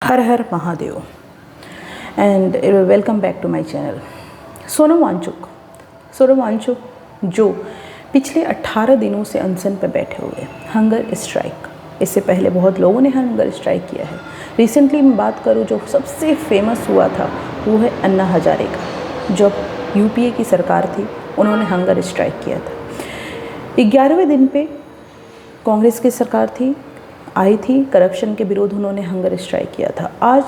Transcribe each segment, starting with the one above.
हर हर Mahadev and welcome back to my channel. Sonam Wangchuk जो पिछले 18 दिनों से अनशन पे बैठे हुए, हंगर स्ट्राइक। इससे पहले बहुत लोगों ने हंगर स्ट्राइक किया है। रिसेंटली मैं बात करूँ, जो सबसे फेमस हुआ था वो है अन्ना हजारे का। जब यूपीए की सरकार थी, उन्होंने हंगर स्ट्राइक किया था। 11वें दिन पे कांग्रेस की सरकार आई थी, करप्शन के विरोध उन्होंने हंगर स्ट्राइक किया था। आज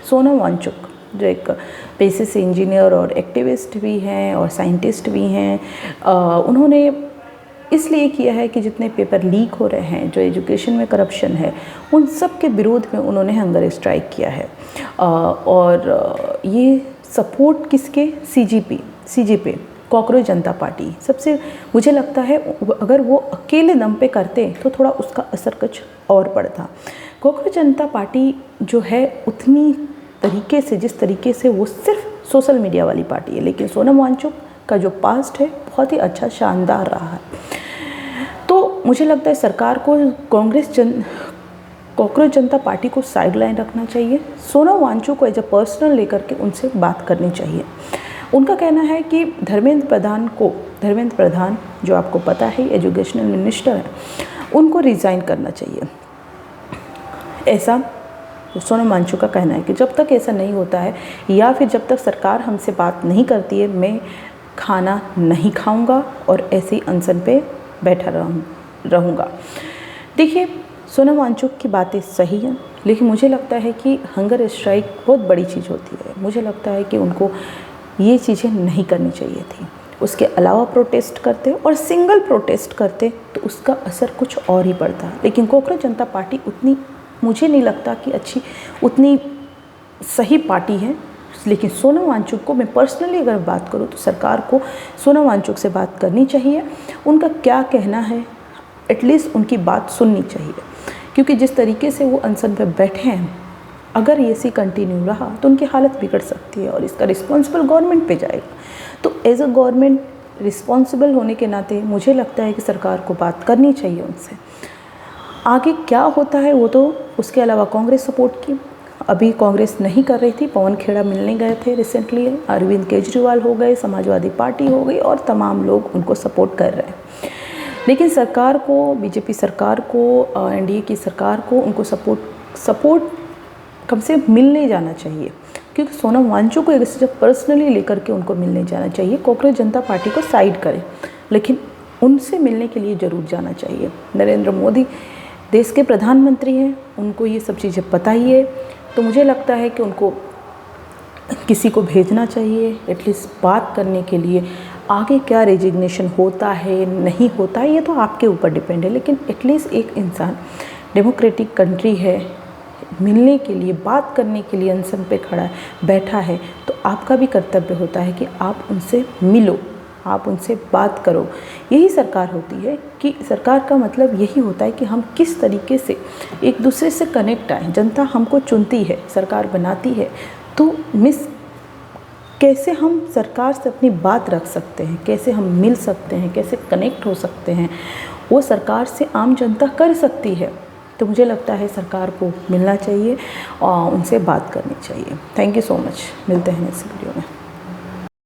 सोनम वांगचुक, जो एक पेशे से इंजीनियर और एक्टिविस्ट भी हैं और साइंटिस्ट भी हैं, उन्होंने इसलिए किया है कि जितने पेपर लीक हो रहे हैं, जो एजुकेशन में करप्शन है, उन सब के विरोध में उन्होंने हंगर स्ट्राइक किया है। और ये सपोर्ट किसके? सीजेपी, कॉकरोच जनता पार्टी। सबसे मुझे लगता है अगर वो अकेले दम पे करते तो थोड़ा उसका असर कुछ और पड़ता। कॉकरोच जनता पार्टी जो है, उतनी तरीके से, जिस तरीके से वो सिर्फ सोशल मीडिया वाली पार्टी है, लेकिन सोनम वांगचुक का जो पास्ट है बहुत ही अच्छा, शानदार रहा है। तो मुझे लगता है सरकार को कॉकरोच जनता पार्टी को साइडलाइन रखना चाहिए। सोनम वांगचुक को एज अ पर्सनल लेकर के उनसे बात करनी चाहिए। उनका कहना है कि धर्मेंद्र प्रधान जो आपको पता है एजुकेशनल मिनिस्टर है, उनको रिज़ाइन करना चाहिए। ऐसा सोनम वांगचुक का कहना है कि जब तक ऐसा नहीं होता है, या फिर जब तक सरकार हमसे बात नहीं करती है, मैं खाना नहीं खाऊंगा और ऐसे ही अनशन पे बैठा रहूँगा। देखिए, सोनम वांगचुक की बातें सही हैं, लेकिन मुझे लगता है कि हंगर स्ट्राइक बहुत बड़ी चीज़ होती है। मुझे लगता है कि उनको ये चीज़ें नहीं करनी चाहिए थी। उसके अलावा प्रोटेस्ट करते और सिंगल प्रोटेस्ट करते तो उसका असर कुछ और ही पड़ता। लेकिन कॉकरोच जनता पार्टी उतनी, मुझे नहीं लगता कि उतनी सही पार्टी है। लेकिन सोनम वांगचुक को मैं पर्सनली अगर बात करूँ तो सरकार को सोनम वांगचुक से बात करनी चाहिए। उनका क्या कहना है, एटलीस्ट उनकी बात सुननी चाहिए, क्योंकि जिस तरीके से वो अनशन पर बैठे हैं, अगर ये सी कंटिन्यू रहा तो उनकी हालत बिगड़ सकती है और इसका रिस्पॉन्सिबल गवर्नमेंट पे जाएगा। तो एज अ गवर्नमेंट रिस्पॉन्सिबल होने के नाते मुझे लगता है कि सरकार को बात करनी चाहिए उनसे। आगे क्या होता है वो तो उसके अलावा कांग्रेस सपोर्ट की अभी कांग्रेस नहीं कर रही थी। पवन खेड़ा मिलने गए थे रिसेंटली, अरविंद केजरीवाल हो गए, समाजवादी पार्टी हो गई, और तमाम लोग उनको सपोर्ट कर रहे हैं। लेकिन सरकार को, बीजेपी सरकार को, एनडीए की सरकार को उनको सपोर्ट कम से मिलने जाना चाहिए, क्योंकि सोनम वांगचुक को एक जब पर्सनली लेकर के उनको मिलने जाना चाहिए। कॉकरोच जनता पार्टी को साइड करें, लेकिन उनसे मिलने के लिए ज़रूर जाना चाहिए। नरेंद्र मोदी देश के प्रधानमंत्री हैं, उनको ये सब चीज़ें पता ही है। तो मुझे लगता है कि उनको किसी को भेजना चाहिए एटलीस्ट बात करने के लिए। आगे क्या रेजिग्नेशन होता है नहीं होता है, ये तो आपके ऊपर डिपेंड है, लेकिन एटलीस्ट एक इंसान, डेमोक्रेटिक कंट्री है, मिलने के लिए, बात करने के लिए अनशन पे बैठा है, तो आपका भी कर्तव्य होता है कि आप उनसे मिलो, आप उनसे बात करो। यही सरकार होती है कि सरकार का मतलब यही होता है कि हम किस तरीके से एक दूसरे से कनेक्ट आए। जनता हमको चुनती है, सरकार बनाती है, तो कैसे हम सरकार से अपनी बात रख सकते हैं, कैसे हम मिल सकते हैं, कैसे कनेक्ट हो सकते हैं, वो सरकार से आम जनता कर सकती है। तो मुझे लगता है सरकार को मिलना चाहिए और उनसे बात करनी चाहिए। Thank you so much. मिलते हैं नेक्स्ट वीडियो में।